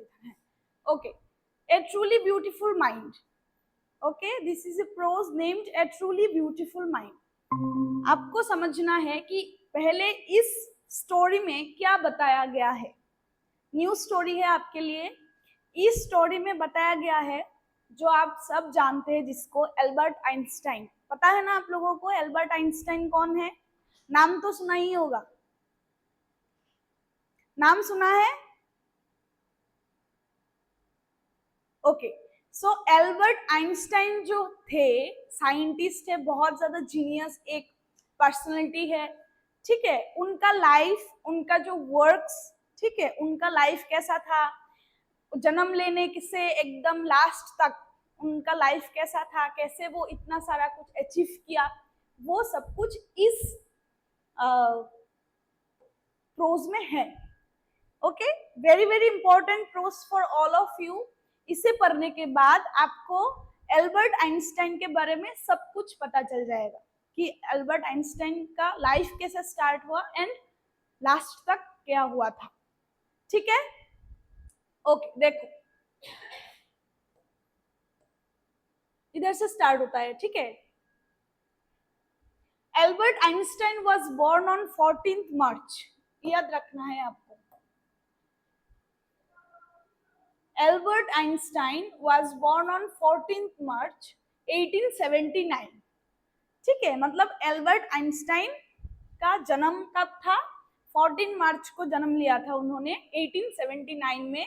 है. Okay, a truly beautiful mind. Okay, this is a prose named a truly beautiful mind. आपको समझना है कि पहले इस स्टोरी में क्या बताया गया है. न्यू स्टोरी है आपके लिए. इस स्टोरी में बताया गया है जो आप सब जानते हैं, जिसको एल्बर्ट आइंस्टाइन. पता है ना आप लोगों को एल्बर्ट आइंस्टाइन कौन है? नाम तो सुना ही होगा. नाम सुना है? ओके, सो एल्बर्ट आइंस्टाइन जो थे साइंटिस्ट है, बहुत ज्यादा जीनियस एक पर्सनालिटी है. ठीक है, उनका लाइफ, उनका जो वर्क्स, ठीक है, उनका लाइफ कैसा था, जन्म लेने से एकदम लास्ट तक उनका लाइफ कैसा था, कैसे वो इतना सारा कुछ अचीव किया, वो सब कुछ इस प्रोज में है. Okay, very very important prose for all of you. इसे पढ़ने के बाद आपको एल्बर्ट आइंस्टाइन के बारे में सब कुछ पता चल जाएगा कि एल्बर्ट आइंस्टाइन का लाइफ कैसे स्टार्ट हुआ एंड लास्ट तक क्या हुआ था. ठीक है, ओके, देखो इधर से स्टार्ट होता है. ठीक है, Albert Einstein was born on 14th March. याद रखना है आपको. Albert Einstein was born on 14th March 1879. ठीक है, मतलब एल्बर्ट आइंस्टाइन का जन्म कब था? 14 मार्च को जन्म लिया था उन्होंने 1879 में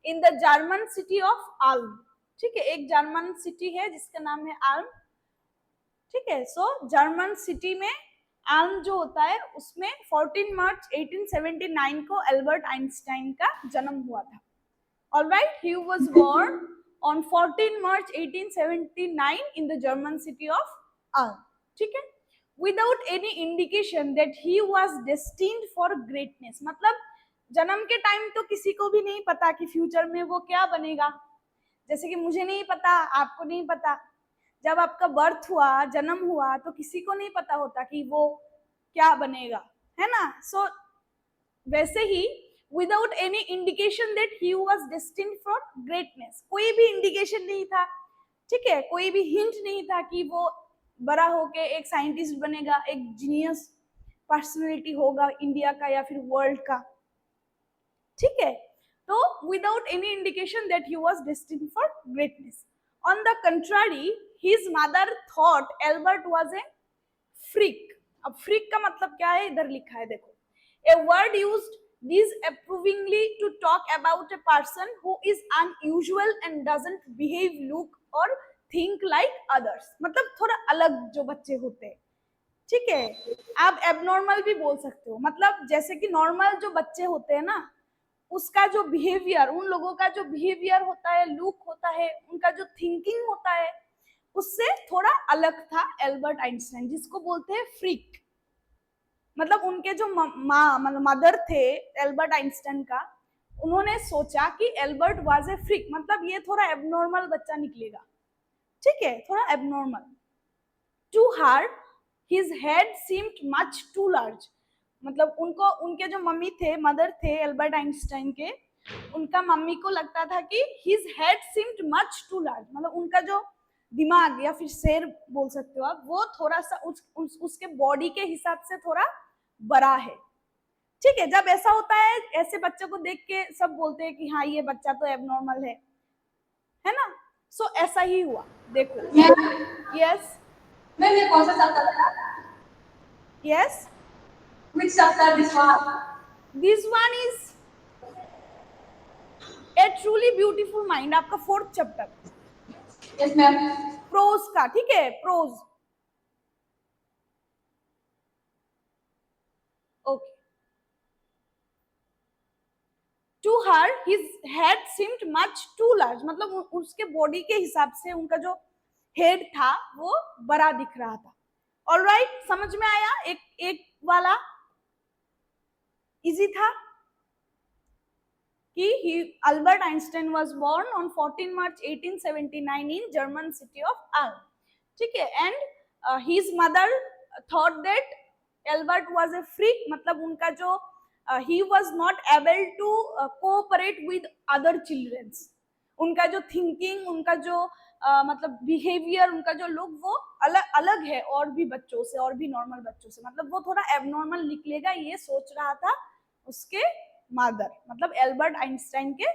in the German city of Ulm. ठीक है, एक जर्मन सिटी है जिसका नाम है आल्म. ठीक है, सो जर्मन सिटी में आल्म जो होता है उसमें 14 मार्च 1879 को एल्बर्ट आइंस्टाइन का जन्म हुआ था. All right, he was born on 14 March 1879 in the German city of Ulm. ठीक है, without any indication that he was destined for greatness. मतलब जन्म के टाइम तो किसी को भी नहीं पता कि फ्यूचर में वो क्या बनेगा. जैसे कि मुझे नहीं पता, आपको नहीं पता. जब आपका बर्थ हुआ, जन्म हुआ, तो किसी को नहीं पता होता कि वो क्या बनेगा, है ना. सो वैसे ही without any indication that he was destined for greatness. कोई भी इंडिकेशन नहीं था. ठीक है, कोई भी हिंट नहीं था कि वो बड़ा होके एक साइंटिस्ट बनेगा, एक जीनियस पर्सनालिटी होगा इंडिया का या फिर वर्ल्ड का. ठीक है, तो without any indication that he was destined for greatness. On the contrary, his mother thought Albert was a freak. अब फ्रीक का मतलब क्या है, इधर लिखा है देखो. A word used disapprovingly to talk about a person who is unusual and doesn't behave, look or think like others. मतलब थोड़ा अलग जो बच्चे होते हैं. ठीक है, आप एबनॉर्मल भी बोल सकते हो. मतलब जैसे कि नॉर्मल जो बच्चे होते हैं ना, उसका जो बिहेवियर, उन लोगों का जो बिहेवियर होता है, लुक होता है, उनका जो थिंकिंग होता है, उससे थोड़ा अलग था एल्बर्ट आइंस्टाइन, जिसको बोलते हैं फ्रीक. मतलब उनके जो मतलब मदर थे एल्बर्ट आइंस्टाइन का, उन्होंने सोचा कि एल्बर्ट वाज ए फ्रीक, मतलब ये थोड़ा एबनॉर्मल बच्चा निकलेगा. ठीक है, थोड़ा abnormal. To her his head seemed much too large. मतलब उनको, उनके जो मम्मी थे, मदर थे एल्बर्ट आइंस्टाइन के, उनका मम्मी को लगता था कि his head seemed much too large. मतलब उनका जो दिमाग या फिर शेर बोल सकते हो आप, वो थोड़ा सा उसके बॉडी के हिसाब से थोड़ा बड़ा है. ठीक है, जब ऐसा होता है, ऐसे बच्चे को देख के सब बोलते हैं कि हाँ ये बच्चा तो एबनॉर्मल है ना. सो ऐसा ही हुआ. देखो, यस मैम ये कौन सा चैप्टर था? Yes, Which chapter this one? This one is a truly beautiful mind, आपका 4th chapter. Yes ma'am. Prose का. ठीक है, prose. Okay. To her his head seemed much too large. मतलब उसके बॉडी के हिसाब से उनका जो हेड था वो बड़ा दिख रहा था. ऑलराइट, समझ में आया? एक वाला इजी था कि Albert Einstein was born on 14 March 1879 in German city of Ulm. ठीक है, and his mother thought that Albert was a freak. मतलब उनका जो he was not able to cooperate with other childrens. उनका जो थिंकिंग, उनका जो मतलब बिहेवियर, उनका जो लुक वो अलग अलग है और भी बच्चों से, और भी नॉर्मल बच्चों से। मतलब वो थोड़ा एबनॉर्मल निकलेगा, ये सोच रहा था उसके मदर, मतलब एल्बर्ट आइंस्टाइन के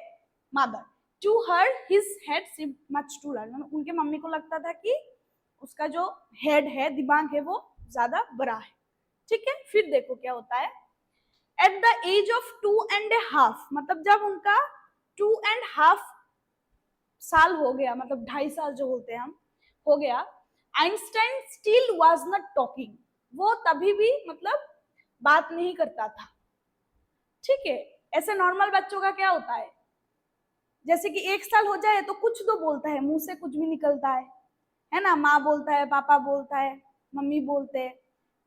mother. To her his head seemed much too large. उनके मम्मी को लगता था कि उसका जो हेड है, दिमाग है, वो ज्यादा बड़ा है। ठीक है, फिर देखो क्या होता है। एट द एज ऑफ 2.5, मतलब जब उनका 2.5 साल हो गया, मतलब 2.5 साल जो होते हैं हम, हो गया, Einstein still was not talking. वो तभी भी मतलब बात नहीं करता था। ठीक है, ऐसे नॉर्मल बच्चों का क्या होता है, जैसे कि 1 साल हो जाए तो कुछ तो बोलता है, मुंह से कुछ भी निकलता है ना, माँ बोलता है, पापा बोलता है, मम्मी बोलते हैं,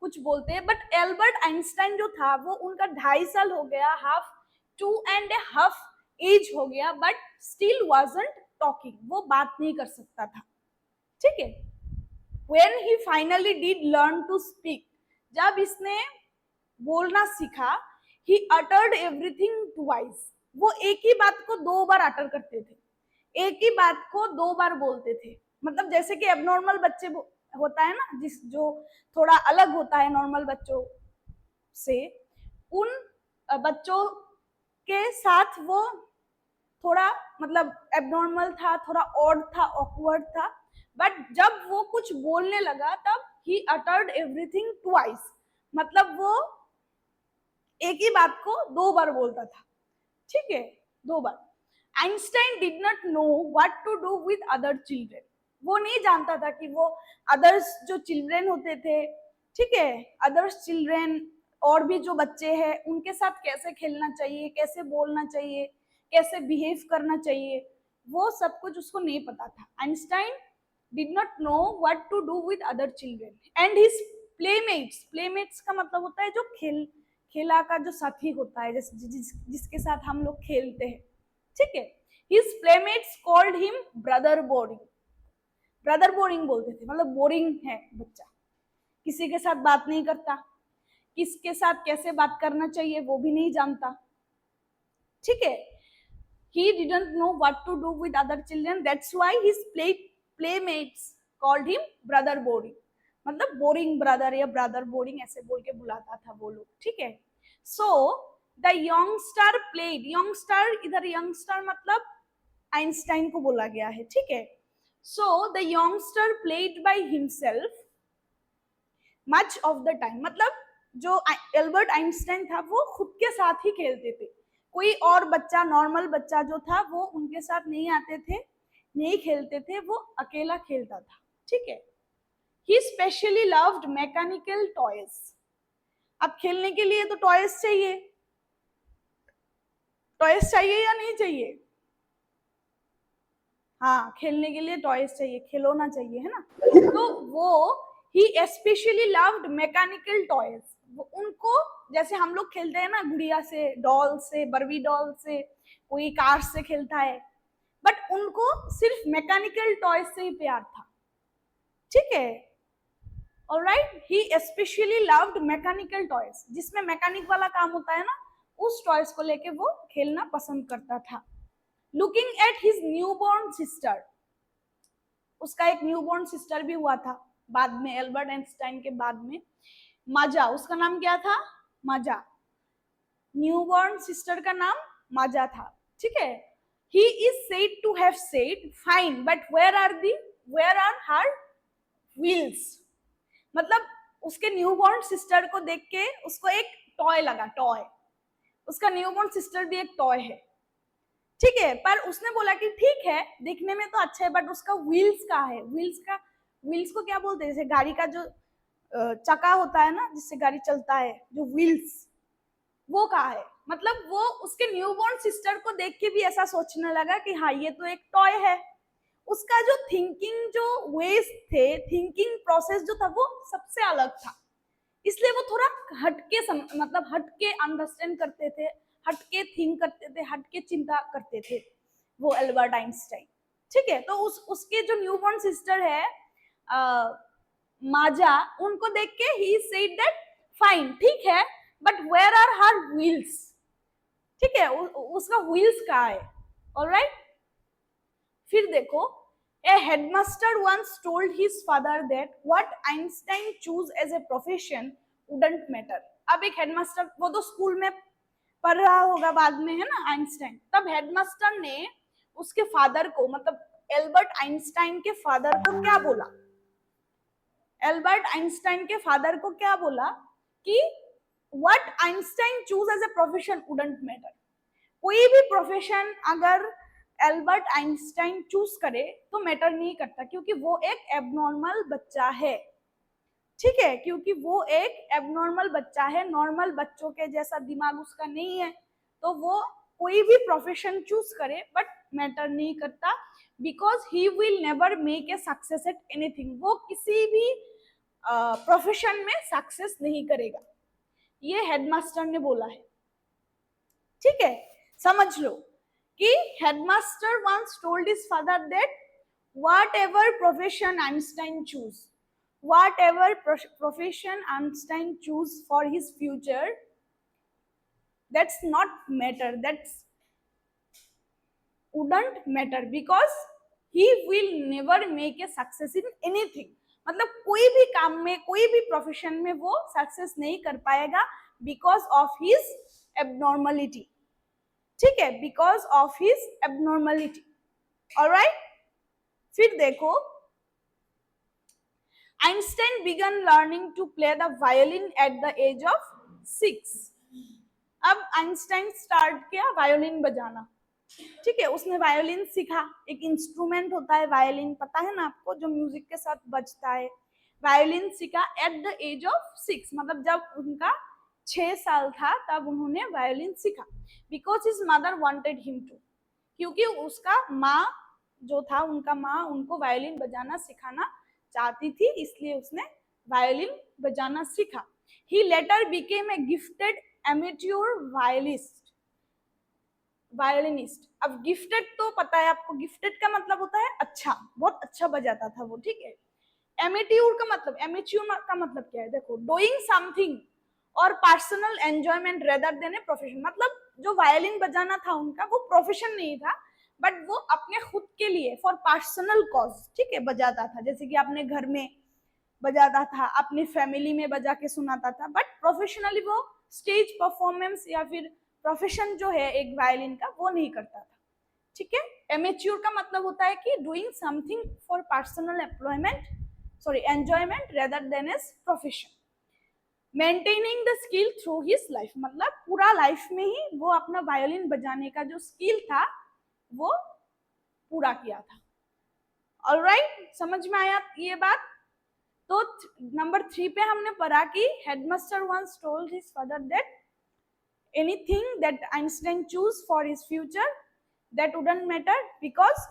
कुछ बोलते हैं। बट एल्बर्ट आइंस्टाइन जो था वो, उनका 2.5 साल हो गया, हाफ 2.5 एज हो गया, बट स्टिल वाजंट टॉकिंग, वो बात नहीं कर सकता था। ठीक है, when he finally did learn to speak, जब इसने बोलना सीखा, ही अटर्ड एवरीथिंग ट्वाइस, वो एक ही बात को 2 बार अटर करते थे, एक ही बात को 2 बार बोलते थे। मतलब जैसे कि एबनॉर्मल बच्चे होता है ना, जिस जो थोड़ा अलग होता है नॉर्मल बच्चों से, उन बच्चों के साथ वो थोड़ा मतलब एबनॉर्मल था, थोड़ा ऑड था, ऑकवर्ड था। बट जब वो कुछ बोलने लगा तब ही अटर्ड एवरीथिंग ट्वाइस, मतलब वो एक ही बात को 2 बार बोलता था। ठीक है, 2 बार। Einstein did not know what to do with other children, वो नहीं जानता था कि वो अदर्स जो चिल्ड्रन होते थे, ठीक है, अदर्स चिल्ड्रन और भी जो बच्चे हैं उनके साथ कैसे खेलना चाहिए, कैसे बोलना चाहिए, कैसे बिहेव करना चाहिए, वो सब कुछ उसको नहीं पता था। Einstein did not know what to do with other children and his playmates. Playmates का मतलब होता है जो खेला का जो साथी होता है, जिसके साथ हम लोग खेलते हैं। ठीक है, his playmates called him brother boring. Brother boring बोलते थे, मतलब बोरिंग है बच्चा, किसी के साथ बात नहीं करता, किसके साथ कैसे बात करना चाहिए वो भी नहीं जानता। ठीक है, he didn't know what to do with other children, that's why his playmates called him brother boring, मतलब बोरिंग ब्रदर या ब्रदर बोरिंग ऐसे बोल के बुलाता था वो लोग। ठीक है, so the youngster played, youngster, इधर यंगस्टर मतलब आइंस्टाइन को बोला गया है। ठीक है, so the youngster played by himself much of the time, मतलब जो एल्बर्ट आइंस्टाइन था वो खुद के साथ ही खेलते थे, कोई और बच्चा, नॉर्मल बच्चा जो था वो उनके साथ नहीं आते थे, नहीं खेलते थे, वो अकेला खेलता था। ठीक है, ही स्पेशली लव्ड मैकेनिकल टॉयज। अब खेलने के लिए तो टॉयज चाहिए, टॉयज चाहिए या नहीं चाहिए? हाँ, खेलने के लिए टॉयज चाहिए, खिलौना चाहिए, है ना। तो वो ही स्पेशली लव्ड मैकेनिकल टॉयज, उनको जैसे हम लोग खेलते हैं ना गुड़िया से, डॉल से, बर्बी डॉल से, कोई कार से खेलता है, बट उनको सिर्फ मैकेनिकल टॉयज से ही प्यार था। ठीक है, ऑलराइट, ही स्पेशली लव्ड मैकेनिकल टॉयज, जिसमें मैकेनिक वाला काम होता है ना, उस टॉयज को लेके वो खेलना पसंद करता था। Looking at his newborn sister, उसका एक न्यूबॉर्न सिस्टर भी हुआ था बाद में, एल्बर्ट आइंस्टाइन के बाद में, माजा, उसका नाम क्या था? माजा, न्यूबॉर्न सिस्टर का नाम माजा था। ठीक है, he is said to have said fine but where are her wheels, मतलब उसके न्यूबॉर्न सिस्टर को देख के उसको एक टॉय लगा, टॉय, उसका न्यूबॉर्न सिस्टर भी एक टॉय है। ठीक है, पर उसने बोला कि ठीक है, दिखने में तो अच्छा है, बट उसका व्हील्स कहाँ है? व्हील्स को क्या बोलते हैं? जैसे गाड़ी का जो चक्का होता है ना, जिससे गाड़ी चलता है, जो व्हील्स, वो कहाँ है? मतलब वो उसके न्यूबॉर्न सिस्टर को देख के भी ऐसा सोचने लगा कि हाँ, ये तो एक टॉय है। उसका जो थिंकिंग, जो वेज थे, थिंकिंग प्रोसेस जो था वो सबसे अलग था, इसलिए वो थोड़ा हटके मतलब हटके अंडरस्टैंड करते थे, हटके थिंक करते थे, हटके चिंता करते थे वो एल्बर्ट आइंस्टाइन। ठीक है, तो उसके जो न्यूबॉर्न सिस्टर है माजा, उनको देख के ही सेड दैट फाइन, ठीक है, but where are her wheels, ठीक है, उसका व्हील्स कहाँ है, ऑलराइट। फिर देखो, a headmaster once told his father that what Einstein choose as a profession wouldn't matter। अब एक हेडमास्टर, वो तो स्कूल में पढ़ रहा होगा बाद में, है ना, आइंस्टाइन, तब हेडमास्टर ने उसके फादर को, मतलब एल्बर्ट आइंस्टाइन के फादर को क्या बोला, एल्बर्ट आइंस्टाइन के फादर को क्या बोला कि what Einstein chose as a profession wouldn't matter. कोई भी प्रोफेशन अगर एल्बर्ट आइंस्टाइन चूज करे तो मैटर नहीं करता, क्योंकि वो एक एबनॉर्मल बच्चा है, ठीक है, क्योंकि वो एक एबनॉर्मल बच्चा है, नॉर्मल बच्चों के जैसा दिमाग उसका नहीं है, तो वो कोई भी प्रोफेशन चूज करे बट मैटर नहीं करता, because he will never make a success at anything. वो किसी भी प्रोफेशन में सक्सेस नहीं करेगा, ये हेडमास्टर ने बोला है, ठीक है। समझ लो कि headmaster once told his father that whatever profession Einstein choose, whatever profession Einstein choose for his future, that's not matter, that's wouldn't matter, because he will never make a success in anything। मतलब कोई भी काम में, कोई भी profession में वो success नहीं कर पाएगा, बिकॉज ऑफ हिज एबनॉर्मलिटी, ठीक है, because of his abnormality, alright. फिर देखो, Einstein began learning to play the violin at the age of 6। अब आइंस्टाइन स्टार्ट किया वायोलिन बजाना, ठीक है, उसने वायोलिन सीखा, एक इंस्ट्रूमेंट होता है वायोलिन, पता है ना आपको, जो म्यूजिक के साथ बजता है। वायोलिन सीखा एट द एज ऑफ 6, मतलब जब उनका 6 साल था तब उन्होंने वायोलिन सीखा, because his mother wanted him to, क्योंकि उसका माँ जो था, उनका माँ उनको वायोलिन बजाना सिखाना चाहती थी, इसलिए उसने वायोलिन बजाना सीखा। He later became a gifted amateur violinist. अब गिफ्टेड तो पता है आपको, गिफ्टेड का मतलब होता है अच्छा, बहुत अच्छा बजाता था वो, ठीक है। एमेच्योर का मतलब क्या है, देखो, डूइंग समथिंग और personal enjoyment rather then a profession. मतलब जो वायोलिन बजाना था उनका, वो प्रोफेशन नहीं था, बट वो अपने खुद के लिए, फॉर पर्सनल कॉज, ठीक है, बजाता था, जैसे कि अपने घर में बजाता था, अपनी फैमिली में बजा के सुनाता था, बट प्रोफेशनली वो स्टेज परफॉर्मेंस या फिर प्रोफेशन जो है एक वायलिन का, वो नहीं करता था, ठीक है। एमेच्योर का मतलब होता है कि doing something for personal enjoyment rather than as profession. Maintaining the skill through his life, मतलब पूरा लाइफ में ही वो अपना वायोलिन बजाने का जो स्किल था वो पूरा किया था, ऑलराइट। समझ में आया ये बात। तो नंबर 3 पे हमने पढ़ा कि headmaster once told his father that anything that Einstein choose for his future, that wouldn't matter, because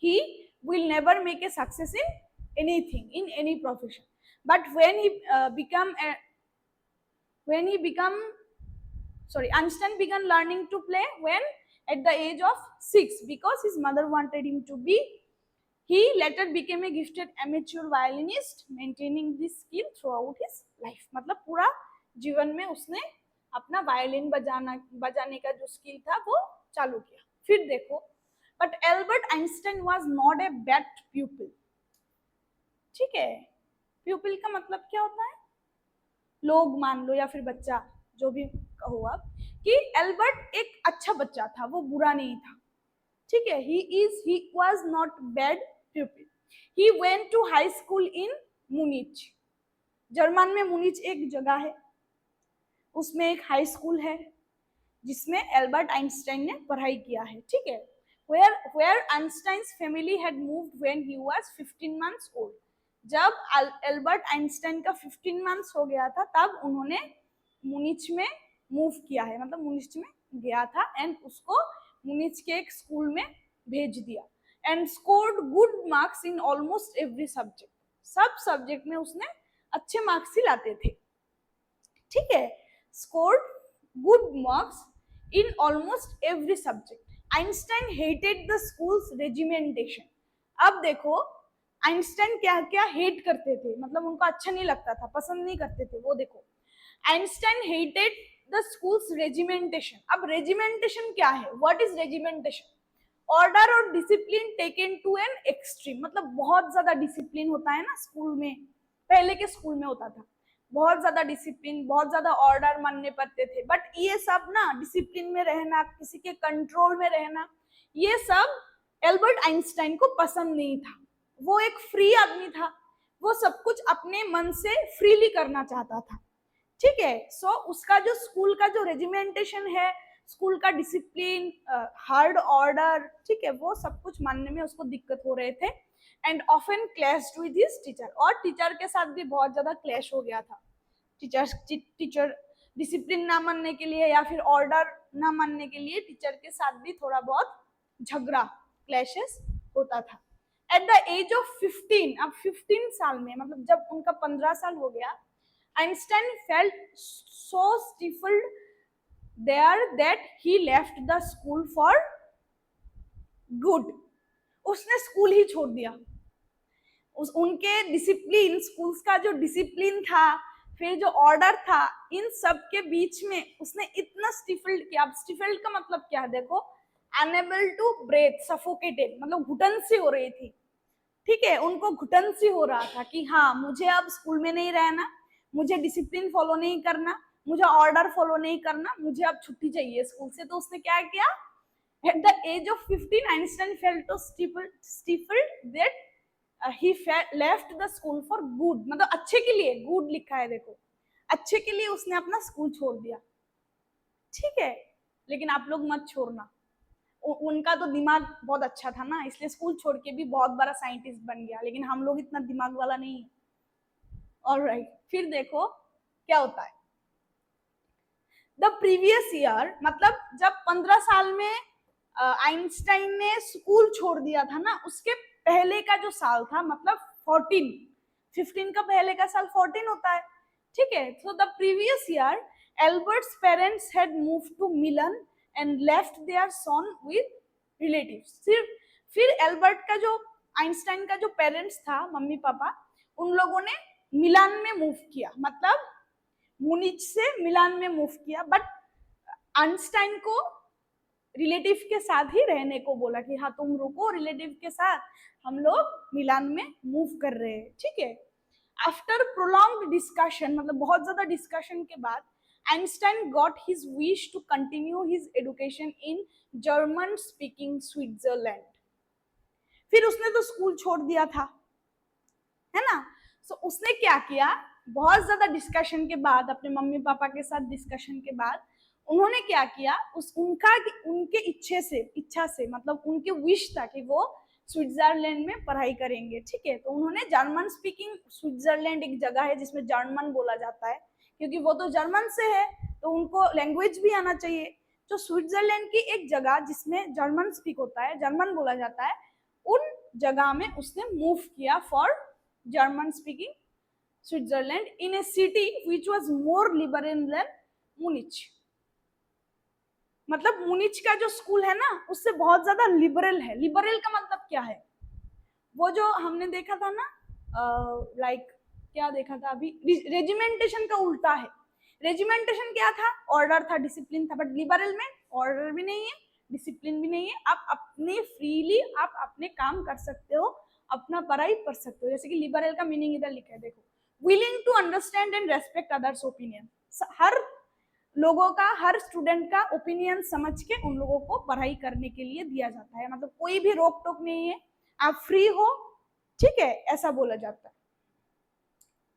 he will never make a success in anything, in any profession। But when he Einstein began learning to play when at the age of 6, because his mother wanted him to be। He later became a gifted amateur violinist, maintaining this skill throughout his life। मतलब पूरा जीवन में उसने अपना violin बजाने का जो skill था वो चालू किया। फिर देखो, but Albert Einstein was not a bad प्यूपिल, ठीक है। प्यूपिल का मतलब क्या होता है, लोग मान लो या फिर बच्चा, जो भी कहो आप, कि एल्बर्ट एक अच्छा बच्चा था, वो बुरा नहीं था, ठीक है। he was not bad pupil। he went to high school in Munich। German में मुनिच एक जगह है, उसमें एक हाई स्कूल है जिसमें एल्बर्ट आइंस्टाइन ने पढ़ाई किया है, ठीक है। where Einstein's family had moved when he was 15 months old। जब एल्बर्ट आइंस्टाइन का 15 मंथ्स हो गया था तब उन्होंने मुनिच में मूव किया है, मतलब मुनिच में गया था, एंड उसको मुनिच के एक स्कूल में भेज दिया, and scored good marks in almost every subject. सब सब्जेक्ट में उसने अच्छे मार्क्स ही लाते थे, ठीक है। Scored good marks in almost every subject. Einstein hated the school's regimentation. अब देखो, आइंस्टाइन क्या क्या हेट करते थे, मतलब उनको अच्छा नहीं लगता था, पसंद नहीं करते थे, वो देखो। Einstein hated the school's regimentation. अब रेजिमेंटेशन क्या है? What is regimentation? ऑर्डर और discipline taken to an extreme, मतलब बहुत ज्यादा डिसिप्लिन होता है ना स्कूल में, पहले के स्कूल में होता था बहुत ज्यादा डिसिप्लिन, बहुत ज्यादा ऑर्डर मानने पड़ते थे। बट ये सब ना, डिसिप्लिन में रहना, किसी के कंट्रोल में रहना, ये सब एल्बर्ट आइंस्टाइन को पसंद नहीं था। वो एक फ्री आदमी था, वो सब कुछ अपने मन से फ्रीली करना चाहता था। ठीक है, सो उसका जो स्कूल का जो रेजिमेंटेशन है, स्कूल का डिसिप्लिन, हार्ड ऑर्डर, ठीक है, वो सब कुछ मानने में उसको दिक्कत हो रहे थे। And often clashed with his teacher, और टीचर के साथ भी बहुत ज्यादा क्लैश हो गया था। टीचर डिसिप्लिन ना मानने के लिए या फिर ऑर्डर ना मानने के लिए टीचर के साथ भी थोड़ा बहुत झगड़ा, क्लैशेस होता था। एट द एज ऑफ 15, अब 15 साल में, मतलब जब उनका 15 साल हो गया, Einstein felt so stifled there that he left the school for good. उसने स्कूल ही छोड़ दिया। उनके डिसिप्लिन, स्कूल्स का जो डिसिप्लिन था, फिर जो ऑर्डर था, इन सब के बीच में उसने इतना स्टिफल्ड किया। अब स्टिफल्ड का मतलब क्या है देखो, अनेबल टू ब्रेथ, सफोकेटेड, मतलब घुटन सी हो रही थी। ठीक है, उनको घुटन सी हो रहा था कि हाँ, मुझे अब स्कूल में नहीं रहना, मुझे डिसिप्लिन फॉलो नहीं करना, मुझे ऑर्डर फॉलो नहीं करना, मुझे अब छुट्टी चाहिए स्कूल से। तो उसने क्या किया? At the age of 15 Einstein felt to stifled that he left the school for good, मतलब अच्छे के लिए, गुड लिखा है देखो, अच्छे के लिए उसने अपना स्कूल छोड़ दिया। ठीक है, लेकिन आप लोग मत छोड़ना। उनका तो दिमाग बहुत अच्छा था ना, इसलिए स्कूल छोड़ के भी बहुत बड़ा साइंटिस्ट बन गया, लेकिन हम लोग इतना दिमाग वाला नहीं है। ऑलराइट, फिर देखो क्या होता है। द प्रीवियस ईयर, मतलब जब 15 साल में आइंस्टाइन ने स्कूल छोड़ दिया था ना, उसके पहले का जो साल था, मतलब 15 का पहले का साल 14 होता है। ठीक है, so the previous year Albert's parents had moved to Milan and left their son with relatives. फिर एल्बर्ट का जो, आइंस्टाइन का जो पेरेंट्स था, मम्मी पापा, उन लोगों ने मिलान में मूव किया, मतलब मुनिच से मिलान में मूव किया। बट आइंस्टाइन को रिलेटिव के साथ ही रहने को बोला कि हाँ, तुम रुको रिलेटिव के साथ, हम लोग मिलान में मूव कर रहे हैं। ठीक है, आफ्टर प्रोलॉन्ग्ड डिस्कशन, मतलब बहुत ज्यादा डिस्कशन के बाद, Einstein got his wish to continue his education in German speaking Switzerland. फिर उसने तो स्कूल छोड़ दिया था, है ना। सो उसने क्या किया, बहुत ज्यादा डिस्कशन के बाद, अपने मम्मी पापा के साथ डिस्कशन के बाद, उन्होंने क्या किया, उनके इच्छा से, मतलब उनके विश था कि वो स्विट्जरलैंड में पढ़ाई करेंगे। ठीक है, तो उन्होंने जर्मन स्पीकिंग स्विट्जरलैंड, एक जगह है जिसमें जर्मन बोला जाता है, क्योंकि वो तो जर्मन से है तो उनको लैंग्वेज भी आना चाहिए। तो स्विट्जरलैंड की एक जगह जिसमें जर्मन स्पीक होता है, जर्मन बोला जाता है, उन जगह में उसने मूव किया for German speaking Switzerland in a city which was more liberal than Munich. मतलब मुनिच का जो स्कूल है ना, उससे बहुत ज्यादा लिबरल है। लिबरल का मतलब क्या है, वो जो हमने देखा था ना, लाइक क्या देखा था अभी, रेजिमेंटेशन का उल्टा है। रेजिमेंटेशन क्या था, ऑर्डर था, डिसिप्लिन था। बट लिबरल में ऑर्डर भी नहीं है, डिसिप्लिन भी नहीं है, आप अपने फ्रीली आप अपने काम कर सकते हो, अपना पढ़ाई पढ़ सकते हो। जैसे कि लिबरल का मीनिंग इधर लिखा है देखो, willing to understand and respect others opinion. हर लोगों का, हर स्टूडेंट का ओपिनियन समझ के उन लोगों को पढ़ाई करने के लिए दिया जाता है, मतलब कोई भी रोक टोक नहीं है, आप फ्री हो। ठीक है, ऐसा बोला जाता है।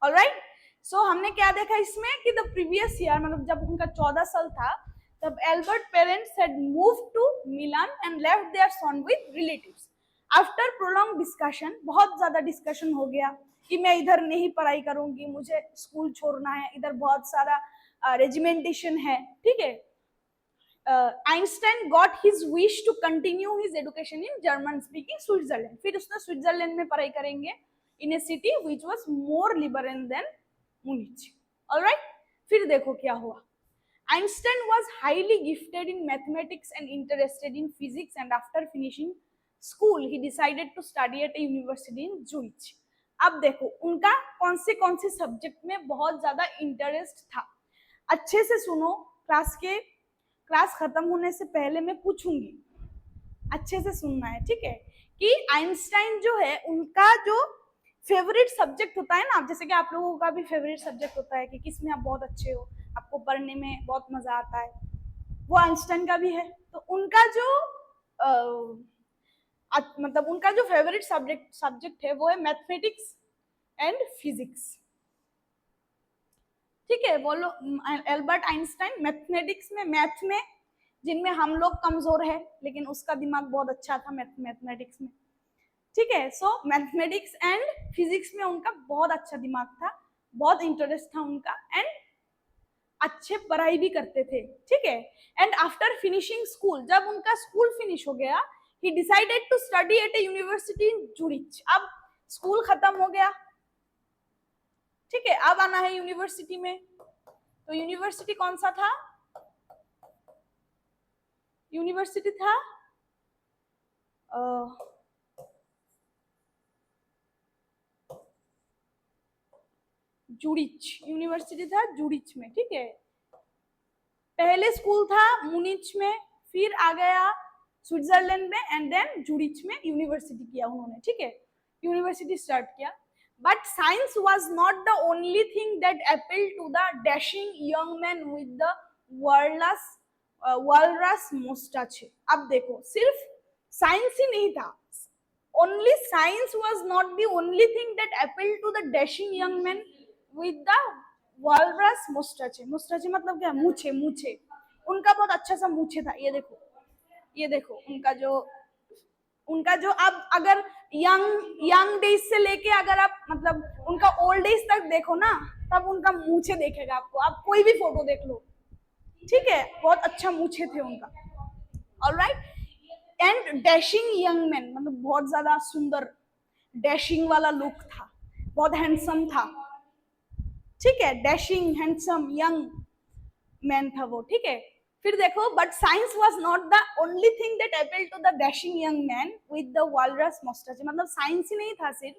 ऑलराइट, सो हमने क्या देखा इसमें कि द प्रीवियस ईयर, मतलब जब उनका 14 साल था, तब Albert parents had moved to Milan and left their son with relatives. After prolonged discussion, बहुत ज्यादा डिस्कशन हो गया कि मैं इधर नहीं पढ़ाई करूंगी, मुझे स्कूल छोड़ना है, इधर बहुत सारा रेजिमेंटेशन है। ठीक है, Einstein got his wish to continue his education in German speaking Switzerland. फिर उसने स्विट्जरलैंड में पढ़ाई करेंगे, in a city which was more liberal than Munich. Alright, फिर देखो क्या हुआ। Einstein was highly gifted in mathematics and interested in physics, and after finishing school he decided to study at a university in Zurich. अब देखो उनका कौन से subject में बहुत ज्यादा इंटरेस्ट था। अच्छे से सुनो, क्लास खत्म होने से पहले मैं पूछूंगी, अच्छे से सुनना है, ठीक है। कि आइंस्टाइन जो है उनका जो फेवरेट सब्जेक्ट होता है ना, जैसे कि आप लोगों का भी फेवरेट सब्जेक्ट होता है कि किस में आप बहुत अच्छे हो, आपको पढ़ने में बहुत मजा आता है, वो आइंस्टाइन का भी है। तो उनका जो मतलब उनका जो फेवरेट सब्जेक्ट है वो है मैथमेटिक्स एंड फिजिक्स, ठीक है। वो लोग एल्बर्ट आइंस्टाइन मैथमेटिक्स में, मैथ में जिनमें हम लोग कमजोर है, लेकिन उसका दिमाग बहुत अच्छा था मैथमेटिक्स में, ठीक है। सो मैथमेटिक्स एंड फिजिक्स में उनका बहुत अच्छा दिमाग था, बहुत इंटरेस्ट था उनका, एंड अच्छे पढ़ाई भी करते थे, ठीक है। एंड आफ्टर फिनिशिंग स्कूल, जब उनका स्कूल फिनिश हो गया, he decided to study at a university in Zurich. अब स्कूल खत्म हो गया, ठीक है, अब आना है यूनिवर्सिटी में। तो यूनिवर्सिटी कौन सा था? यूनिवर्सिटी था जूरिच, यूनिवर्सिटी था जूरिच में, ठीक है। पहले स्कूल था मुनिच में, फिर आ गया स्विट्जरलैंड में, एंड देन जूरिच में यूनिवर्सिटी किया उन्होंने, ठीक है, यूनिवर्सिटी स्टार्ट किया। But science was not the only thing that appealed to the dashing young man with the walrus mustache. अब देखो, सिर्फ साइंस ही नहीं था, only science was not the only thing that appealed to the dashing young man with the walrus mustache. mustache मतलब क्या? मूछे, मूछे, उनका बहुत अच्छा सा मूछे था। ये देखो, ये देखो उनका जो अब अगर यंग डेज से लेके अगर आप मतलब उनका ओल्ड एज तक देखो ना, तब उनका मूछे देखेगा आपको, आप कोई भी फोटो देख लो, ठीक है, बहुत अच्छा मूछे थे उनका। Alright. And dashing young man मतलब बहुत ज्यादा सुंदर, डैशिंग वाला लुक था, बहुत हैंडसम था, ठीक है, डैशिंग हैंडसम यंग मैन था वो, ठीक है। फिर देखो, but science was not the only thing that appealed to the dashing young man with the walrus moustache. मतलब साइंस ही नहीं था सिर्फ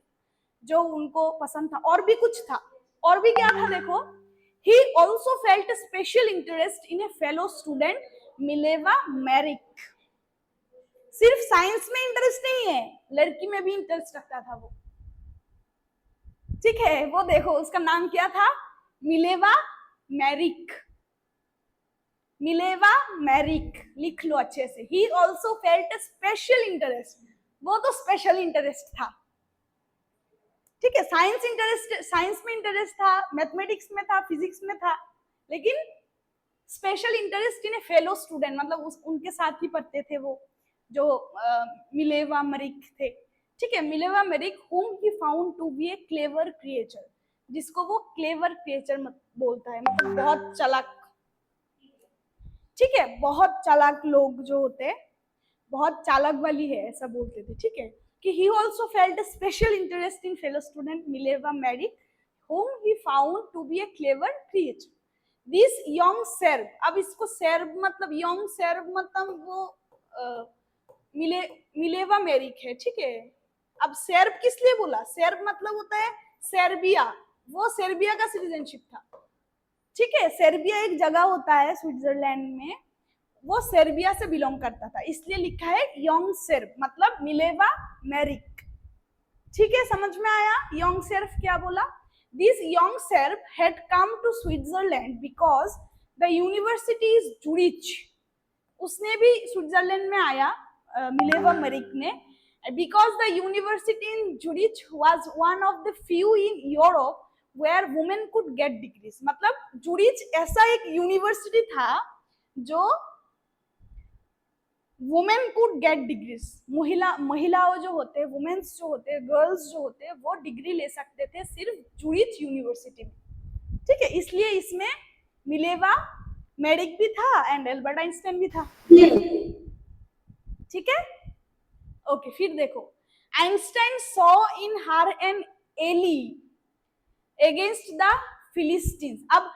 जो उनको पसंद था, और भी कुछ था। और भी क्या था देखो, he also felt special interest in a fellow student Mileva Maric. सिर्फ साइंस में इंटरेस्ट नहीं है, लड़की में भी इंटरेस्ट रखता था वो, ठीक है। वो देखो उसका नाम क्या था? मिलेवा मैरिक, मिलेवा मैरिक, लिख लो अच्छे से। ही ऑल्सो फेल्ट स्पेशल इंटरेस्ट, वो तो स्पेशल इंटरेस्ट था, ठीक है। साइंस में इंटरेस्ट था, मैथमेटिक्स में था, फिजिक्स में था, लेकिन special interest in a fellow student, मतलब उनके साथ ही पढ़ते थे वो जो मिलेवा मैरिक थे, ठीक है। Mileva Maric whom he found to be a clever creature, जिसको वो क्लेवर क्रिएचर बोलता है, मतलब बहुत चालाक, ठीक है, बहुत चालाक लोग जो होते, बहुत चालाक वाली है ऐसा बोलते थे, ठीक है। कि he also felt a special interest in fellow student Mileva Merrick, whom he found to be a clever creature. This young Serb, अब इसको सर्ब मतलब young Serb मतलब वो मिलेवा मैरिक है, ठीक है। अब सर्ब किस लिए बोला? सर्ब मतलब होता है सर्बिया, वो सर्बिया का सिटीजनशिप था, ठीक है। सर्बिया एक जगह होता है स्विट्जरलैंड में, वो सर्बिया से बिलोंग करता था, इसलिए लिखा है यंग सर्ब मतलब मिलेवा मैरिक, ठीक है। समझ में आया यंग सर्ब क्या बोला? This young Serb had come to Switzerland because the university is Zurich. उसने भी स्विट्जरलैंड में आया मिलेवा मैरिक ने, because the university in Zurich was one of the few in Europe where women could get degrees. मतलब Zurich ऐसा एक university था जो वुमेन कुड गेट डिग्रीज, महिलाओं जो होते, वुमेन्स जो होते, गर्ल्स जो होते, वो डिग्री ले सकते थे सिर्फ जूरिच यूनिवर्सिटी में, ठीक है। इसलिए इसमें मिलेवा मैरिक भी था एंड एल्बर्ट आइंस्टाइन भी था, ठीक है। ओके, फिर देखो, Einstein saw in her an ally against the Philistines. अब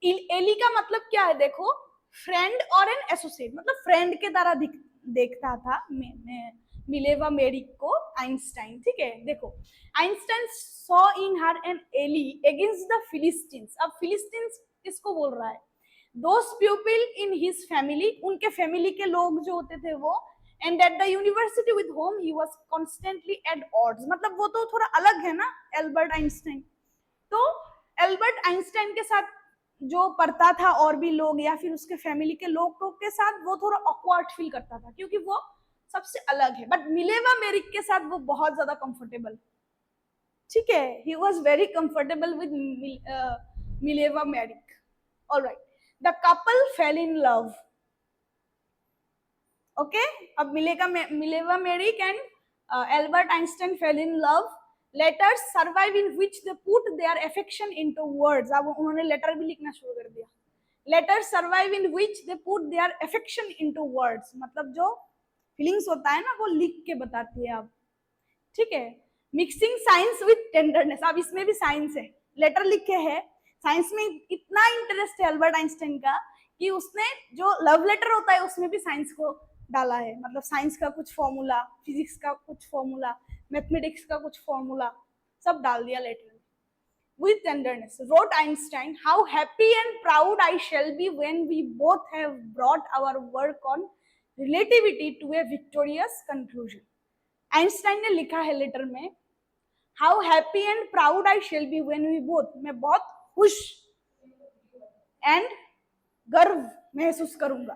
एली का मतलब क्या है देखो, फ्रेंड और एन एसोसिएट, मतलब फ्रेंड के तरह देखता था मिलेवा मैरिक को आइंस्टाइन, ठीक है। देखो, Einstein saw in her an ally against the Philistines. अब फिलिस्टीन्स किसको बोल रहा है? Those people in his family, उनके फैमिली के लोग जो होते थे वो, and at the university with whom he was constantly at odds, मतलब वो तो थोड़ा अलग है ना एल्बर्ट आइंस्टाइन। तो एल्बर्ट आइंस्टाइन के साथ जो पढ़ता था और भी लोग या फिर उसके फैमिली के लोगों के साथ वो थोड़ा ऑकवर्ड फील करता था क्योंकि वो सबसे अलग है, बट मिलेवा मेरिक के साथ वो बहुत ज्यादा कंफर्टेबल, ठीक है, he was very comfortable with Mileva Maric. Alright, the couple fell in love. Okay, अब Mileva Maric and Albert Einstein fell in love, letters survive in which they put their affection into words. अब उन्होंने letter भी लिखना शुरू कर दिया। Letters survive in which they put their affection into words, मतलब जो फीलिंग्स होता है ना वो लिख के बताती है आप, ठीक है। मिक्सिंग साइंस विथ टेंडरनेस, अब इसमें भी साइंस है, लेटर लिखे है। साइंस में इतना इंटरेस्ट है अल्बर्ट आइंस्टाइन का कि उसने जो लव लेटर होता है उसमें भी साइंस को डाला है, मतलब साइंस का कुछ फॉर्मूला, फिजिक्स का कुछ फॉर्मूला, मैथमेटिक्स का कुछ फॉर्मूला सब डाल दिया लेटर में। With tenderness, wrote Einstein, how happy and proud I shall be when we both have brought our work on relativity to a victorious conclusion. Einstein ने लिखा है लेटर में, how happy and proud I shall be when we both, मैं बहुत खुश and गर्व महसूस करूंगा,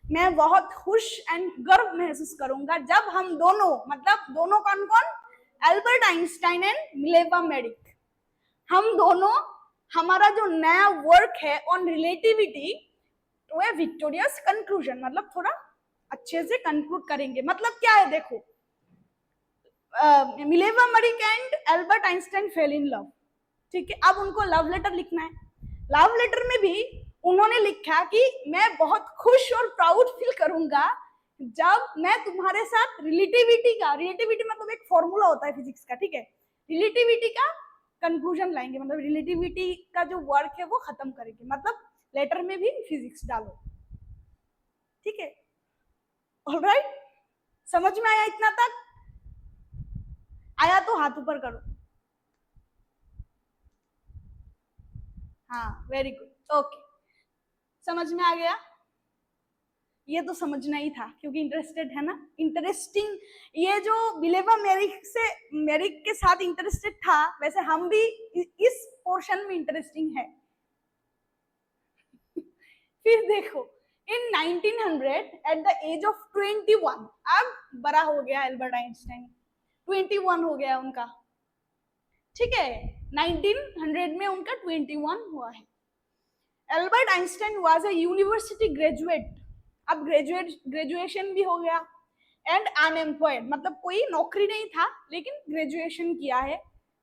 मैं बहुत खुश एंड गर्व महसूस करूंगा जब हम दोनों, मतलब दोनों कौन कौन, Albert Einstein and Mileva Maric, हम दोनों हमारा जो नया वर्क है on relativity to a victorious conclusion, मतलब थोड़ा अच्छे से कंक्लूड करेंगे। मतलब क्या है देखो, Mileva Maric and Albert Einstein fell in love, ठीक है। अब उनको लव लेटर लिखना है। लव लेटर में भी उन्होंने लिखा कि मैं बहुत खुश और प्राउड फील करूंगा जब मैं तुम्हारे साथ रिलेटिविटी का, रिलेटिविटी मतलब एक फॉर्मूला होता है फिजिक्स का, ठीक है, रिलेटिविटी का कंक्लूजन लाएंगे, मतलब रिलेटिविटी का जो वर्क है वो खत्म करेंगे, मतलब लेटर में भी फिजिक्स डालो, ठीक है। ऑलराइट, समझ में आया इतना तक? आया तो हाथ ऊपर करो। हाँ, वेरी गुड, ओके, समझ में आ गया। ये तो समझना ही था क्योंकि इंटरेस्टेड है ना, इंटरेस्टिंग, ये जो मिलेवा मेरिक के साथ इंटरेस्टेड था, वैसे हम भी इस पोर्शन में इंटरेस्टिंग है। फिर देखो, इन 1900 एट द एज ऑफ 21, अब बड़ा हो गया एल्बर्ट आइंस्टाइन, 21 हो गया उनका, ठीक है, 1900 में उनका 21 हुआ है। Albert Einstein was a university graduate, अब ग्रेजुएशन भी हो गया, एंड अनएम्प्लॉयड, मतलब कोई नौकरी नहीं था लेकिन ग्रेजुएशन किया है,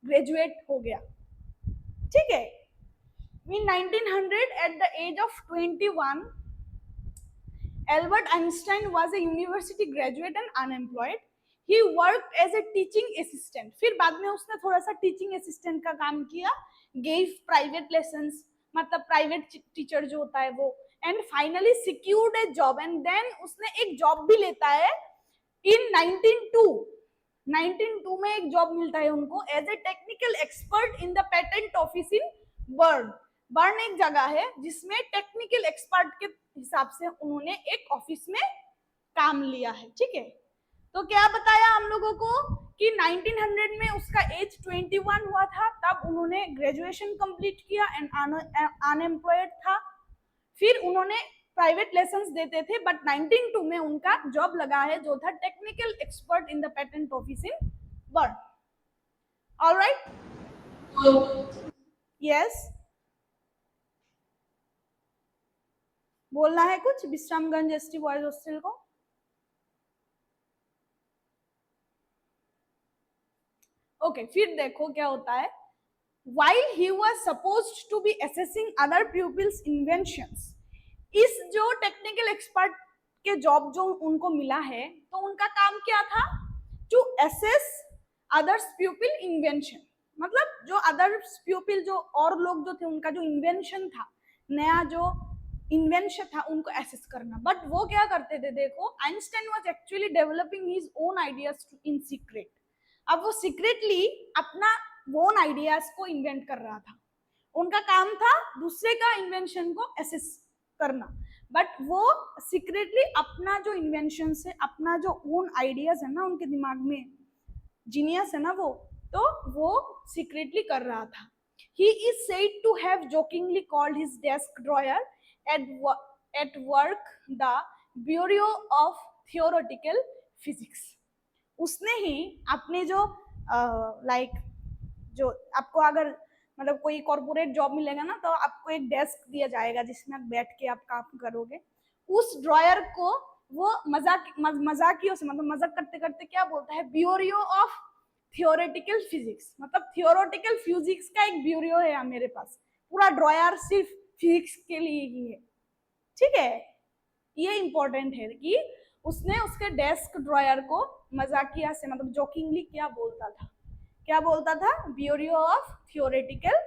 ग्रेजुएट हो गया, ठीक है। In 1900 at the age of 21, Albert Einstein was a university graduate and unemployed. He worked as a teaching assistant. फिर बाद में उसने थोड़ा सा टीचिंग असिस्टेंट का काम किया, gave private lessons, मतलब प्राइवेट टीचर जो होता है वो, and finally secured a job, and then उसने एक जॉब भी लेता है इन 1902 में एक जॉब मिलता है उनको as a technical expert in the patent office in Bern. Bern एक जगह है जिसमें टेक्निकल एक्सपर्ट के हिसाब से उन्होंने एक ऑफिस में काम लिया है, ठीक है। तो क्या बताया हम लोगों को कि 1900 में उसका एज 21 हुआ था, तब उन्होंने ग्रेजुएशन कंप्लीट किया एंड अनएम्प्लॉयड था। फिर उन्होंने प्राइवेट लेसन्स देते थे, बट 1902 में उनका जॉब लगा है जो था technical expert in the patent office in burn. Alright, yes, बोलना है कुछ विश्रामगंज एसटी बॉयज हॉस्टल को? ओके, फिर देखो क्या होता है। While he was supposed to be assessing other pupils' inventions, इस जो टेक्निकल एक्सपर्ट के जॉब जो उनको मिला है, तो उनका काम क्या था? To assess others pupil invention, मतलब जो अदर्स प्यूपिल, जो और लोग जो थे उनका जो इन्वेंशन था, नया जो इन्वेंशन था, उनको एसेस करना। बट वो क्या करते थे, देखो, Einstein was actually developing his own ideas in secret. अब वो सीक्रेटली अपना ओन आइडियाज को इन्वेंट कर रहा था, उनका काम था दूसरे का इन्वेंशन को एसेस करना, बट वो सीक्रेटली अपना जो इन्वेंशन है, अपना जो ओन आइडियाज है ना उनके दिमाग में, जीनियस है ना वो, तो वो सीक्रेटली कर रहा था. He is said to have jokingly called his desk drawer at work the Bureau of Theoretical Physics. उसने ही अपने जो लाइक जो आपको अगर मतलब कोई कॉर्पोरेट जॉब मिलेगा ना, तो आपको एक डेस्क दिया जाएगा जिसमें आप बैठ के आप काम करोगे. उस ड्रॉयर को वो मजाकियों से, मतलब मजाक करते करते क्या बोलता है, ब्यूरो ऑफ थियोरेटिकल फिजिक्स. मतलब थियोरेटिकल फिजिक्स का एक ब्यूरो है मेरे पास, पूरा ड्रॉयर सिर्फ फिजिक्स के लिए ही है. ठीक है, ये इंपॉर्टेंट है कि उसने उसके डेस्क ड्रॉयर को मजाकिया से, मतलब जोकिंगली क्या बोलता था, क्या बोलता था, ब्यूरो ऑफ थियोरेटिकल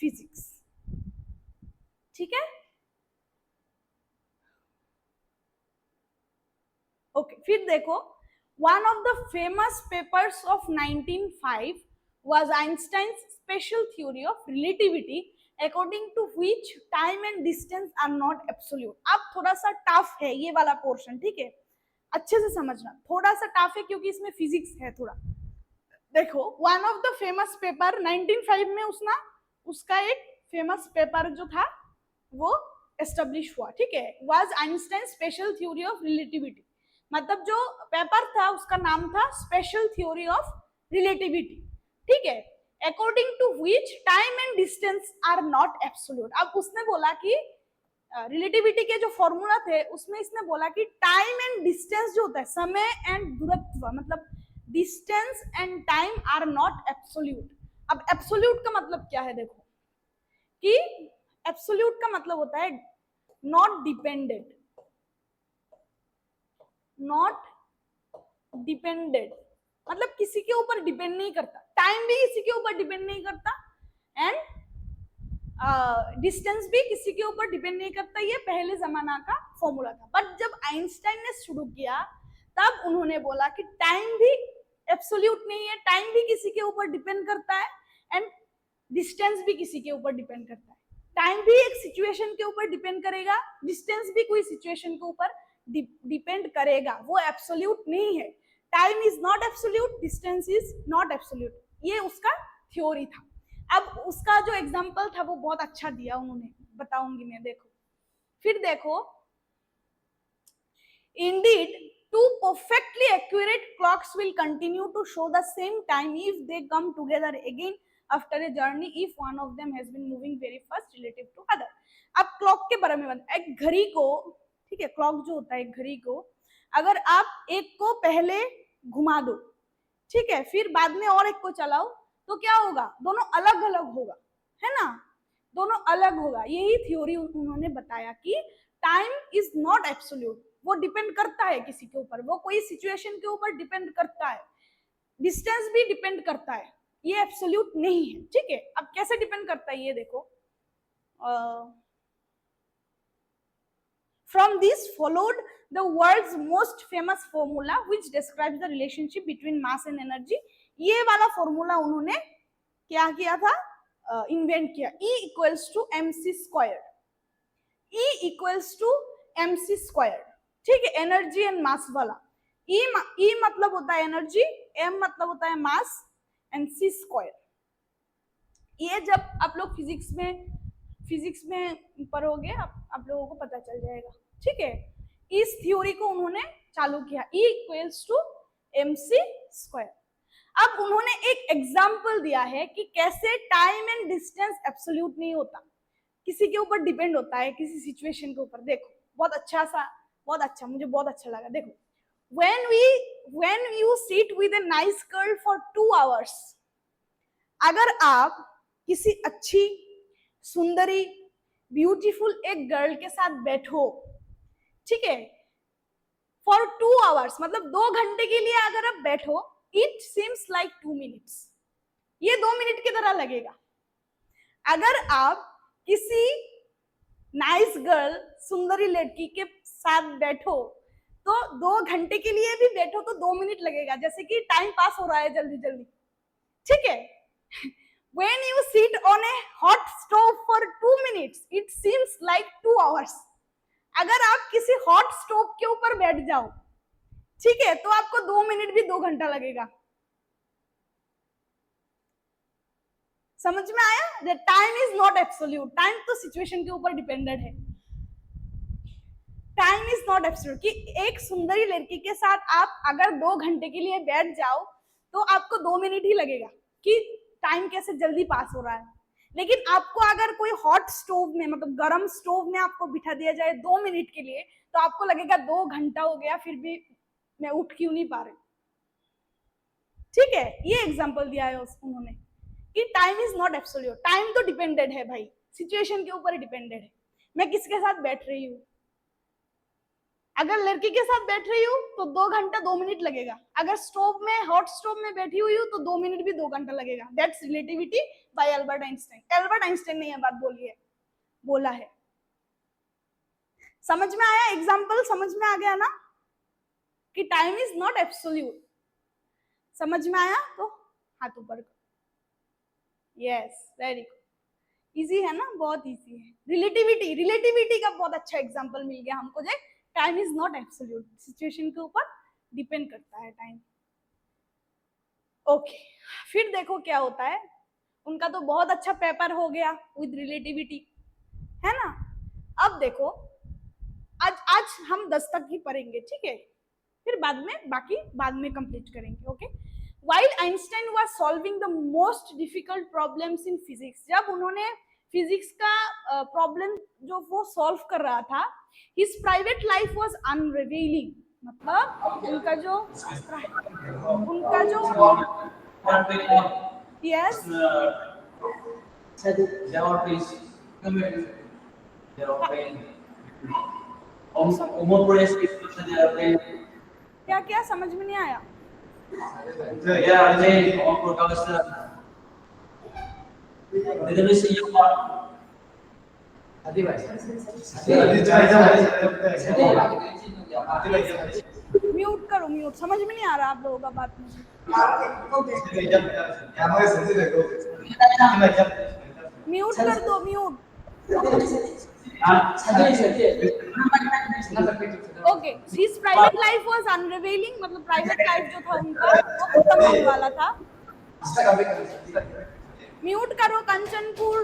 फिजिक्स. ठीक है, ओके. फिर देखो, one of the famous papers of 1905 was Einstein's special theory of relativity, according to which time and distance are not absolute. अब थोड़ा सा टफ है ये वाला पोर्शन, ठीक है, अच्छे से समझना. थोड़ा सा टफ है क्योंकि इसमें फिजिक्स है थोड़ा. देखो, one of the famous paper 1905 में उसका एक फेमस पेपर जो था वो एस्टेब्लिश हुआ. ठीक है, was Einstein special theory of relativity. मतलब जो पेपर था उसका नाम था स्पेशल थ्योरी ऑफ रिलेटिविटी. ठीक है, according to which time and distance are not absolute. अब उसने बोला कि रिलेटिविटी के जो फॉर्मूला थे उसमें इसने बोला कि टाइम एंड डिस्टेंस जो होता है, समय एंड दूरत्व, मतलब distance and time are not absolute. अब एब्सोल्यूट का मतलब क्या है, देखो कि एब्सोल्यूट का मतलब होता है नॉट डिपेंडेंट, नॉट डिपेंडेंट, मतलब किसी के ऊपर डिपेंड नहीं करता. टाइम भी किसी के ऊपर डिपेंड नहीं करता एंड डिस्टेंस भी किसी के ऊपर डिपेंड नहीं करता. ये पहले जमाना का फॉर्मूला था. बट जब आइंस्टाइन ने शुरू किया तब उन्होंने बोला कि टाइम भी एब्सोल्यूट नहीं है, टाइम भी किसी के ऊपर डिपेंड करता है एंड डिस्टेंस भी किसी के ऊपर डिपेंड करता है. टाइम भी एक सिचुएशन के ऊपर डिपेंड करेगा, डिस्टेंस भी कोई सिचुएशन के ऊपर डिपेंड करेगा, वो एब्सोल्यूट नहीं है. Time is not absolute, distance is not absolute. ये उसका थ्योरी था. अब उसका जो एग्जांपल था वो बहुत अच्छा दिया उन्होंने, बताऊंगी मैं. देखो, फिर देखो, indeed two perfectly accurate clocks will continue to show the same time if they come together again after a journey if one of them has been moving very fast relative to other. अब clock के बारे में एक घड़ी को, ठीक है, clock जो होता है एक घड़ी को, अगर आप एक को पहले घुमा दो, ठीक है, फिर बाद में और एक को चलाओ, तो क्या होगा, दोनों अलग अलग होगा, है ना, दोनों अलग होगा. यही थ्योरी उन्होंने बताया कि टाइम इज नॉट एब्सोल्यूट, वो डिपेंड करता है किसी के ऊपर, वो कोई सिचुएशन के ऊपर डिपेंड करता है. डिस्टेंस भी डिपेंड करता है, ये एब्सोल्यूट नहीं है. ठीक है, अब कैसे डिपेंड करता है ये देखो. From this followed the world's most famous formula which describes the relationship between mass and energy. ये वाला फॉर्मूला उन्होंने क्या किया था, इन्वेंट किया. E equals to mc squared. E equals to mc squared. ठीक है, एनर्जी एंड मास वाला. E मतलब होता है एनर्जी, M मतलब होता है मास एंड C स्क्वायर. ये जब आप लोग फिजिक्स में पढ़ोगे आप लोगों को पता चल जाएगा. ठीक है, इस थ्योरी को उन्होंने चालू किया, E equals to mc square. अब उन्होंने एक एग्जाम्पल दिया है कि कैसे टाइम एंड डिस्टेंस एब्सोल्यूट नहीं होता, किसी के ऊपर डिपेंड होता है, किसी सिचुएशन के ऊपर. देखो, बहुत अच्छा, मुझे बहुत अच्छा लगा. देखो, when you sit with a nice girl for 2 hours, अगर आप किसी अच्छी सुंदरी ब्यूटीफुल एक गर्ल के साथ बैठो, ठीक है, फॉर 2 hours, मतलब 2 घंटे के लिए अगर आप बैठो, इट सीम्स लाइक 2 minutes, ये 2 मिनट की तरह लगेगा. अगर आप किसी नाइस गर्ल सुंदरी लड़की के साथ बैठो तो 2 घंटे के लिए भी बैठो तो 2 मिनट लगेगा, जैसे कि टाइम पास हो रहा है जल्दी जल्दी. ठीक है, when you sit on a hot stove for 2 minutes, it seems like 2 hours. अगर आप किसी हॉट स्टोव के ऊपर बैठ जाओ, ठीक है, तो आपको 2 मिनट भी 2 घंटा लगेगा। समझ में आया? Time is not absolute, time तो सिचुएशन के ऊपर डिपेंडेंट है। टाइम इज नॉट एब्सोल्यूट कि एक सुंदरी लड़की के साथ आप अगर 2 घंटे के लिए बैठ जाओ तो आपको 2 मिनट ही लगेगा कि टाइम कैसे जल्दी पास हो रहा है। लेकिन आपको अगर कोई हॉट स्टोव में, मतलब गर्म स्टोव में आपको बिठा दिया जाए 2 मिनट के लिए, तो आपको लगेगा 2 घंटा हो गया, फिर भी मैं उठ क्यों नहीं पा रही। ठीक है, ये एग्जाम्पल दिया है उन्होंने कि time is not absolute, time तो डिपेंडेंट है भाई, सिचुएशन के ऊपर डिपेंडेंट है। मैं किसके साथ बैठ रही हूँ, अगर लड़की के साथ बैठ रही हूँ तो 2 घंटा 2 मिनट लगेगा, अगर स्टोव में, हॉट स्टोव में बैठी हुई हूँ तो 2 मिनट भी 2 घंटा लगेगा। That's relativity by Albert Einstein. Albert Einstein ने यह बात बोला है। समझ में आया? एग्जाम्पल समझ में आ गया ना कि टाइम इज नॉट एब्सोल्यूट। समझ में आया तो हाथ ऊपर करो। Yes, very good. इजी है ना, बहुत इजी है। रिलेटिविटी का बहुत अच्छा एग्जाम्पल मिल गया हमको, जो time is not absolute, situation के ऊपर डिपेंड करता है टाइम। ओके, फिर देखो क्या होता है। उनका तो बहुत अच्छा पेपर हो गया विद रिलेटिविटी, है ना। अब देखो, आज हम 10 तक ही पढ़ेंगे, ठीक है, फिर बाकी बाद में कंप्लीट करेंगे। Okay. While Einstein was solving the most difficult problems in physics, जब उन्होंने फिजिक्स का प्रॉब्लम जो वो सॉल्व कर रहा था, his private life was unrevealing, मतलब उनका जो यस क्या समझ में नहीं आया? म्यूट करो, म्यूट। समझ में नहीं आ रहा आप लोगों का बात मुझे। म्यूट कर दो, mute. Okay, his private life was unrevealing, मतलब प्राइवेट लाइफ जो था उनका वो खत्म होने वाला था। म्यूट करो Kanchanpur.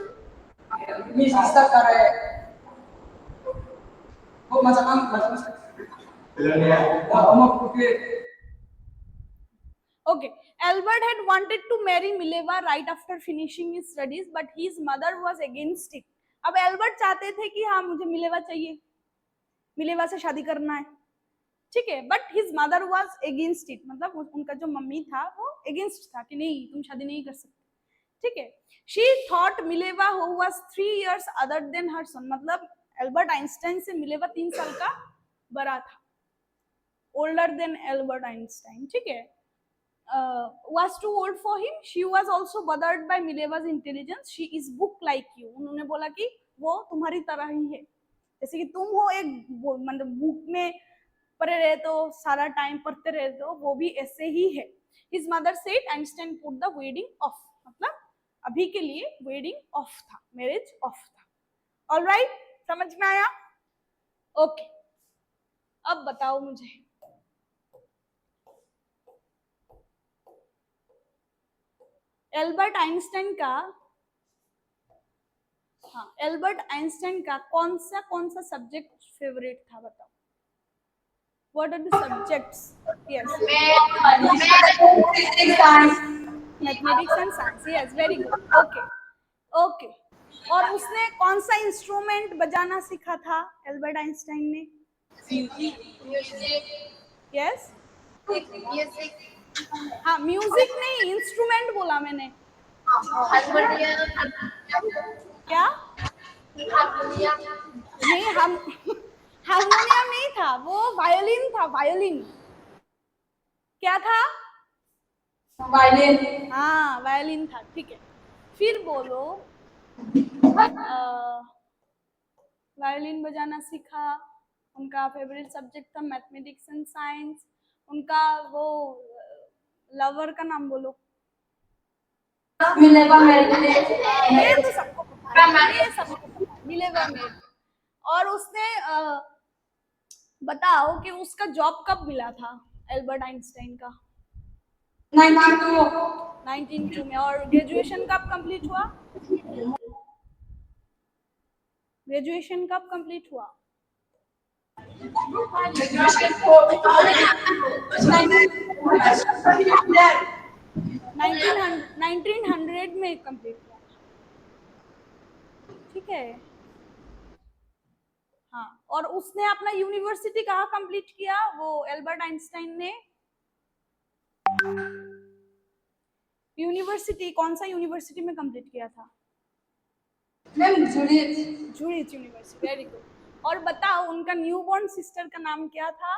Okay, Albert had wanted to marry Mileva right after finishing his studies, but his mother was against it. अब एल्बर्ट चाहते थे कि हाँ मुझे मिलेवा चाहिए, मिलेवा से शादी करना है, ठीक है, but his mother was against it, मतलब उनका जो मम्मी था वो अगेंस्ट था कि नहीं तुम शादी नहीं कर सकते, ठीक है। She thought Mileva who was 3 years older than her son, मतलब एल्बर्ट आइंस्टाइन से मिलेवा 3 साल का बड़ा था, ओल्डर देन एल्बर्ट आइंस्टाइन, ठीक है। was too old for him. She was also bothered by Mileva's intelligence. She is book like you. उन्होंने बोला कि वो तुम्हारी तरह ही है, जैसे कि तुम हो एक, मतलब बुक में पढ़े रहते हो, सारा टाइम पढ़ते रहते हो, वो भी ऐसे ही है। His mother said Einstein put the wedding off, मतलब अभी के लिए वेडिंग ऑफ था, मैरिज ऑफ था। ऑलराइट, समझ में आया? ओके, अब बताओ मुझे, एल्बर्ट आइंस्टाइन का, हाँ, एल्बर्ट आइंस्टाइन का कौन सा सब्जेक्ट फेवरेट था, बताओ। What are the subjects? Yes, mathematics and science. Yes, very good. Okay okay. और उसने कौन सा इंस्ट्रूमेंट बजाना सीखा था एल्बर्ट आइंस्टाइन ने? यस, हाँ, म्यूजिक नहीं, इंस्ट्रूमेंट बोला मैंने। क्या? नहीं, हम हारमोनियम नहीं था, वो वायलिन था, वायलिन। क्या था? वायलिन। हाँ, वायलिन था, ठीक है। फिर बोलो, वायलिन बजाना सीखा, उनका फेवरेट सब्जेक्ट था मैथमेटिक्स एंड साइंस, उनका वो लवर का नाम बोलो। मिलेवा मेरे, ये तो सबको पता है, ये सबको पता है, मिलेवा मेरे। और उसने बताओ कि उसका जॉब कब मिला था एल्बर्ट आइंस्टाइन का? 92. 1902 में। और ग्रेजुएशन कब कंप्लीट हुआ? ग्रेजुएशन कब कंप्लीट हुआ? 1900 में कंप्लीट हुआ। ठीक है। हाँ, और उसने अपना यूनिवर्सिटी कहाँ कंप्लीट किया वो एल्बर्ट आइंस्टाइन ने? यूनिवर्सिटी कौन सा यूनिवर्सिटी में कंप्लीट किया था? Ma'am Juliet. Zurich university. Very good. और बताओ उनका न्यूबॉर्न सिस्टर का नाम क्या था?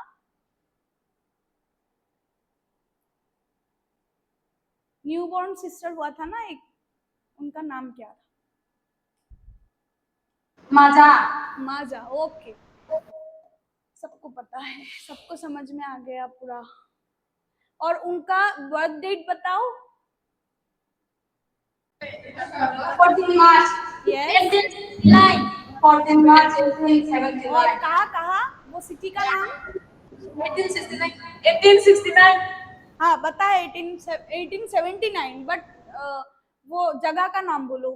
न्यूबॉर्न सिस्टर हुआ था ना एक, उनका नाम क्या था? माजा. माजा। ओके, सबको पता है, सबको समझ में आ गया पूरा। और उनका बर्थ डेट बताओ। 14 March. यस। 14 March और 1879. कहाँ कहाँ वो सिटी का नाम? 1869. 1869. हाँ पता है 1879, बट वो जगह का नाम बोलो।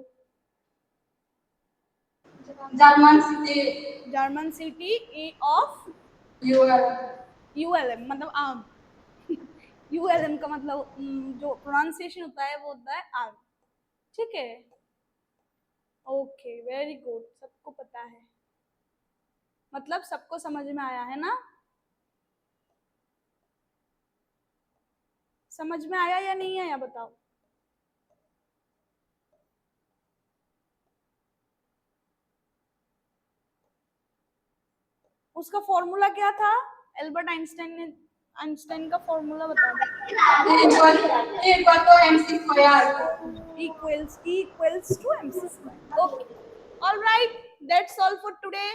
German city. German city of UL. ULM, मतलब आर्म। यूएलएम का मतलब जो प्रोनाउंसिएशन होता है वो होता है आर्म। ठीक है। ओके, वेरी गुड, सबको पता है, मतलब सबको समझ में आया है ना? समझ में आया या नहीं आया बताओ। उसका फॉर्मूला क्या था? एल्बर्ट आइंस्टाइन का फॉर्मूला बता दो। equal to MC square. Equals to mc square. Okay, all right, that's all for today.